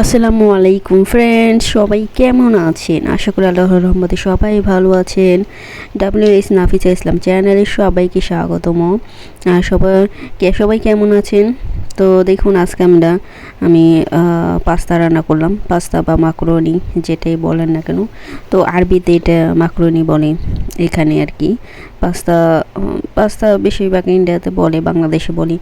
আসসালামু আলাইকুম ফ্রেন্ডস, সবাই কেমন আছেন? আশা করি আল্লাহর রহমতে সবাই ভালো আছেন। ডাব্লিউ.এস নাফিসা ইসলাম চ্যানেলে সবাইকে স্বাগতম। সবাই কেমন আছেন? তো দেখুন, আজকে আমি পাস্তা রান্না করলাম। পাস্তা বা মাকরুনি যেটাই বলেন না কেন, তো আরবিতে এটা মাকরুনি বলে এখানে আর কি। পাস্তা পাস্তা বেশিরভাগ ইন্ডিয়াতে বলে, বাংলাদেশে বলি।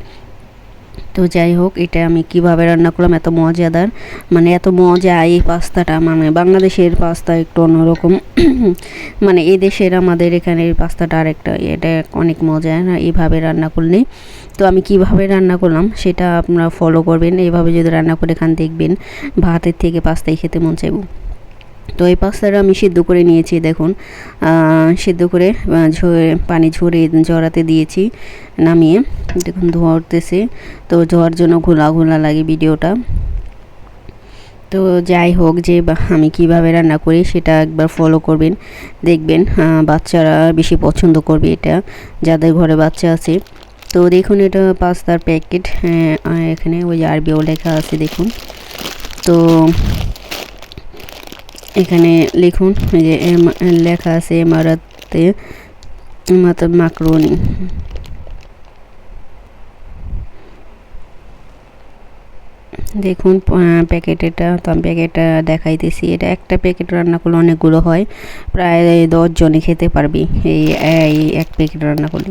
তো যাই হোক, এটা আমি কিভাবে রান্না করলাম, এত মজাদার, মানে এত মজা এই পাস্তাটা। মানে বাংলাদেশের পাস্তা একটু অন্যরকম মানে এই দেশের আমাদের এখানের পাস্তাটা আরেকটা, এটা অনেক মজা এইভাবে রান্না করলে। তো আমি কিভাবে রান্না করলাম সেটা আপনারা ফলো করবেন। এইভাবে যদি রান্না করে খান, দেখবেন ভাতের থেকে পাস্তাই খেতে মন চাইব। তো এই পাস্তাটা আমি সিদ্ধ করে নিয়েছি, দেখুন সিদ্ধ করে পানি ঝরাতে দিয়েছি, নামিয়ে দেখুন ধোয়াতেছে। তো ধোয়ার জন্য ঘোলা ঘোলা লাগে ভিডিওটা। তো যাই হোক, যে আমি কিভাবে রান্না করি সেটা একবার ফলো করবেন, দেখবেন বাচ্চারা বেশি পছন্দ করবে এটা, যাদের ঘরে বাচ্চা আছে। তো দেখুন, এটা পাস্তার প্যাকেট, এখানে ওই আরবিও লেখা আছে দেখুন। তো এখানে লিখুন যে লেখা আছে এমারাতে মাকরুনি। দেখুন প্যাকেট, তো আমি প্যাকেটটা দেখাইতেছি। এটা একটা প্যাকেট রান্না করলে অনেকগুলো হয়, প্রায় 10 জনে খেতে পারবি এই এক প্যাকেট রান্না করলে।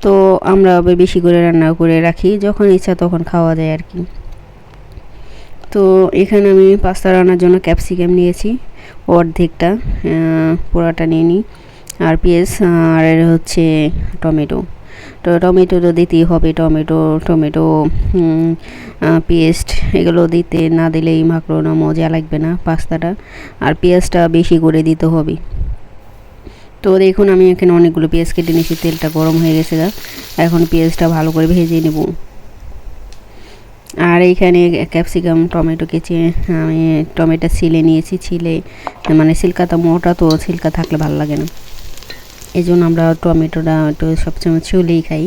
তো আমরা বেশি করে রান্না করে রাখি, যখন ইচ্ছা তখন খাওয়া যায় আর কি। তো এখানে আমি পাস্তা রান্নার জন্য ক্যাপসিকাম নিয়েছি অর্ধেকটা, পুরাটা নিয়ে নিই। আর পেঁয়াজ, আর হচ্ছে টমেটো। তো টমেটো তো দিতেই হবে, টমেটো পেস্ট এগুলো দিতে না দিলেই মাকরোনা মজা লাগবে না পাস্তাটা। আর পেঁয়াজটা বেশি করে দিতে হবে। তো দেখুন, আমি এখানে অনেকগুলো পেঁয়াজ কেটে নিয়েছি, তেলটা গরম হয়ে গেছে। এখন পেঁয়াজটা ভালো করে ভেজে নেব। আর এইখানে ক্যাপসিকাম টমেটো কেচে আমি টমেটো ছিলে নিয়েছি, মানে সিলকাটা মোটা, তো সিলকা থাকলে ভালো লাগে না, এই জন্য আমরা টমেটোটা একটু সবসময় ছুলেই খাই,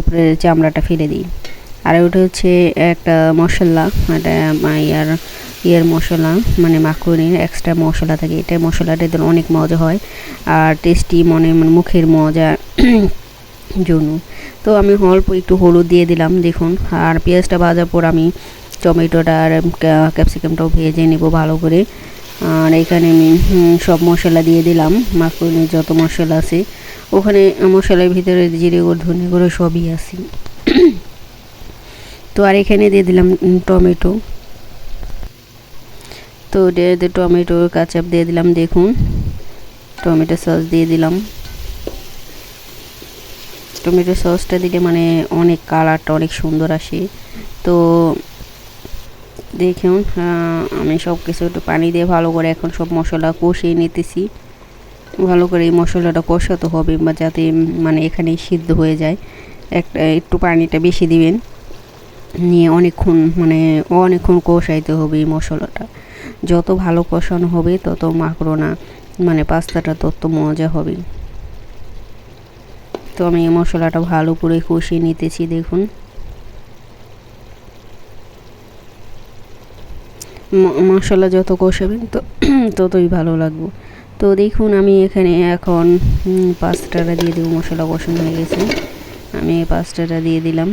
উপরে চামড়াটা ফেলে দিই। আর ওটা হচ্ছে একটা মশলা, এটা ইয়ের মশলা, মানে মাখরুনির এক্সট্রা মশলা থাকে, এটা মশলাটা দিলে অনেক মজা হয় আর টেস্টি, মানে মুখের মজা জন্য। তো আমি অল্প একটু হলুদ দিয়ে দিলাম দেখুন। আর পেঁয়াজটা ভাজার পর আমি টমেটোটা আর ক্যাপসিকামটাও ভেজে নেব ভালো করে। আর এখানে আমি সব মশলা দিয়ে দিলাম, মাখরুনির যত মশলা আছে ওখানে মশলার ভিতরে জিরে গুঁড়ো, ধনে গুঁড়ো সবই আছে। তো আর এখানে দিয়ে দিলাম টমেটো। তো টমেটো কাঁচা দিয়ে দিলাম দেখুন, টমেটো সস দিয়ে দিলাম। টমেটো সসটা দিলে মানে অনেক কালারটা অনেক সুন্দর আসে। তো দেখুন, আমি সব কিছু একটু পানি দিয়ে ভালো করে এখন সব মশলা কষিয়ে নিতেছি। ভালো করে এই মশলাটা কষাতে হবে, বা যাতে মানে এখানে সিদ্ধ হয়ে যায়। একটু পানিটা বেশি দিবেন, নিয়ে অনেকক্ষণ কষাইতে হবে এই মশলাটা। যত ভালো কষানো হবে তত মাকরোনা, মানে পাস্তাটা তত মজা হবে। তো আমি এই মশলাটা ভালো করে কষিয়ে নিতেছি দেখুন। মশলা যত কষাবেন তো ততই ভালো লাগবে। তো দেখুন, আমি এখানে এখন পাস্তাটা দিয়ে দেবো। মশলা কষানো হয়ে গেছে, আমি পাস্তাটা দিয়ে দিলাম।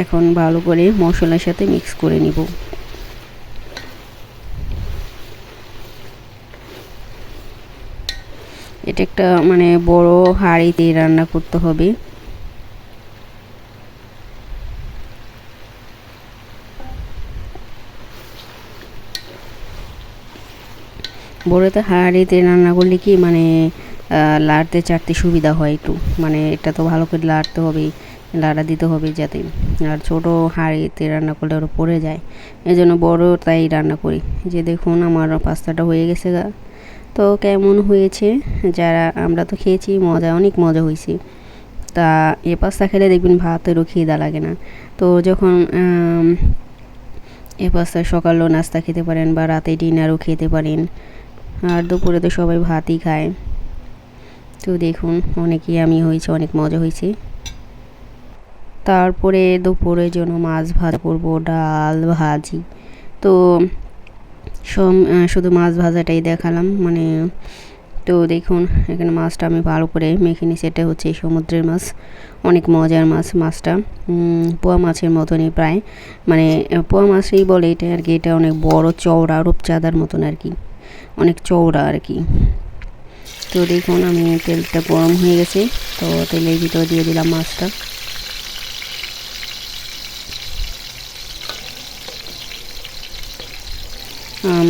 এখন ভালো করে মশলার সাথে মিক্স করে নিব। এটা একটা মানে বড় হাঁড়িতে রান্না করতে হবে। বড়তে হাঁড়িতে রান্না করলে কি মানে লাড়তে চাড়তে সুবিধা হয় একটু, মানে এটা তো ভালো করে লাড়তে হবে, লাড়া দিতে হবে যাতে। আর ছোটো হাঁড়িতে রান্না করলে ওরা পড়ে যায়, এই জন্য বড় তাই রান্না করি। যে দেখুন, আমার পাস্তাটা হয়ে গেছে তো কেমন হয়েছে, যারা আমরা তো খেয়েছি, অনেক মজা হয়েছে। তা এ পাস্তা খেলে দেখবেন ভাতেরও খিদা লাগে না। তো যখন এ পাস্তা সকালেও নাস্তা খেতে পারেন, বা রাতে ডিনারও খেতে পারেন, আর দুপুরে তো সবাই ভাতই খায়। তো দেখুন, অনেকই আমি হয়েছে, অনেক মজা হয়েছে। তারপরে দুপুরের জন্য মাছ ভাজা করব, ডাল ভাজি। তো শুধু মাছ ভাজাটাই দেখালাম, মানে তো দেখুন এখানে মাছটা আমি ভালো করে মেখে নিয়েছি। এটা হচ্ছে সমুদ্রের মাছ, অনেক মজার মাছ। মাছটা পোয়া মাছের মতনই প্রায়, মানে পোয়া মাছই বলে এটা আর কি। এটা অনেক বড়, চওড়া, রূপচাঁদার মতন আর কি, অনেক চওড়া আর কি। তো দেখুন আমি তেলটা গরম হয়ে গেছে, তো তেলের ভিতর দিয়ে দিলাম মাছটা।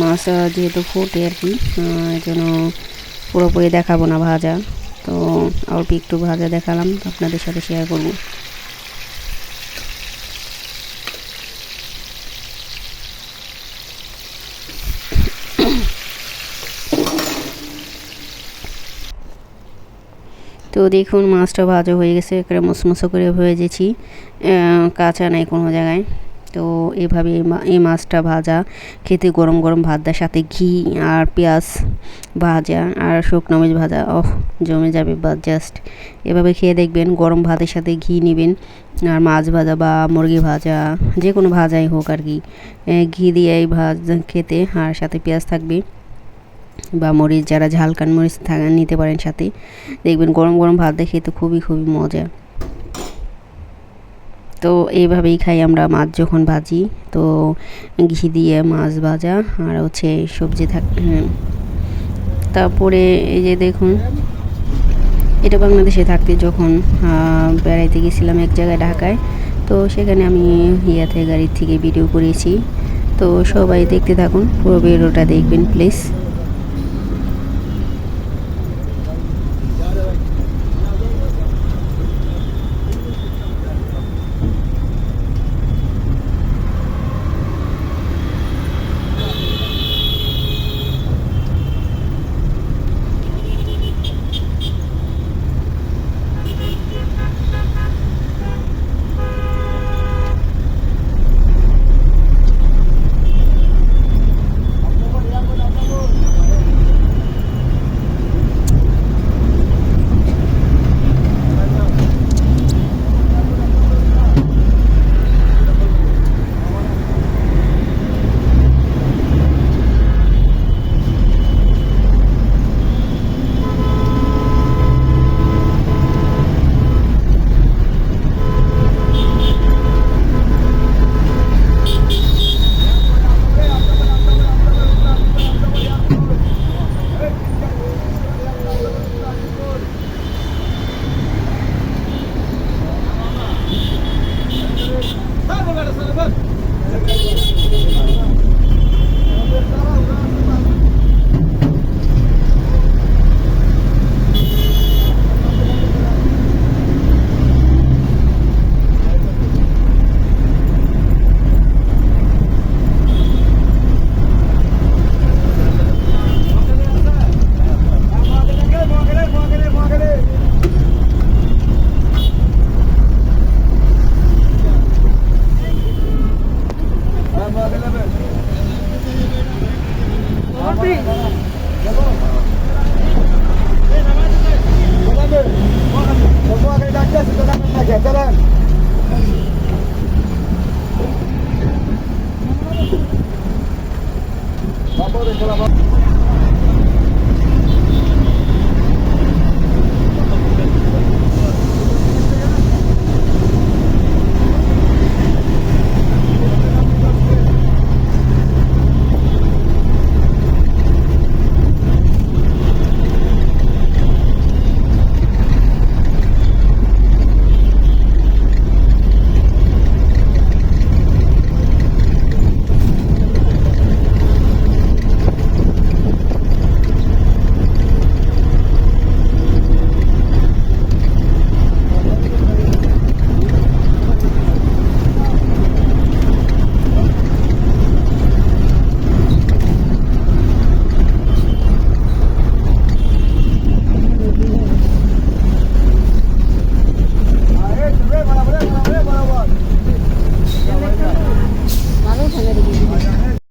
মাছটা যেহেতু ফোটে আর কি, এই জন্য পুরোপুরি দেখাবো না ভাজা, তো অল্প একটু ভাজা দেখালাম, আপনাদের সাথে শেয়ার করব। তো দেখুন মাছটা ভাজা হয়ে গেছে, একেবারে মুসমুসো করে ভেজেছি, কাঁচা নাই কোনো জায়গায়। তো এভাবে এই মাছটা ভাজা খেতে গরম গরম ভাত দেওয়ার সাথে ঘি আর পেঁয়াজ ভাজা আর শুকনো মরিচ ভাজা, জমে যাবে বা জাস্ট এভাবে খেয়ে দেখবেন। গরম ভাতের সাথে ঘি নেবেন, আর মাছ ভাজা বা মুরগি ভাজা, যে কোনো ভাজাই হোক আর কি, ঘি দিয়ে এই ভাজা খেতে, আর সাথে পেঁয়াজ থাকবে বা মরিচ, যারা ঝালকান মরিচ নিতে পারেন সাথে, দেখবেন গরম গরম ভাত দিয়ে খেতে খুবই খুবই মজা। তো এইভাবেই খাই আমরা মাছ যখন ভাজি, তো ঘি দিয়ে মাছ ভাজা আর হচ্ছে সবজি তারপরে এই যে দেখুন, এটা বাংলাদেশে থাকতে যখন বেড়াইতে গেছিলাম এক জায়গায় ঢাকায়, তো সেখানে আমি গাড়ির থেকে ভিডিও করেছি। তো সবাই দেখতে থাকুন, পুরো ভিডিওটা দেখবেন প্লিজ।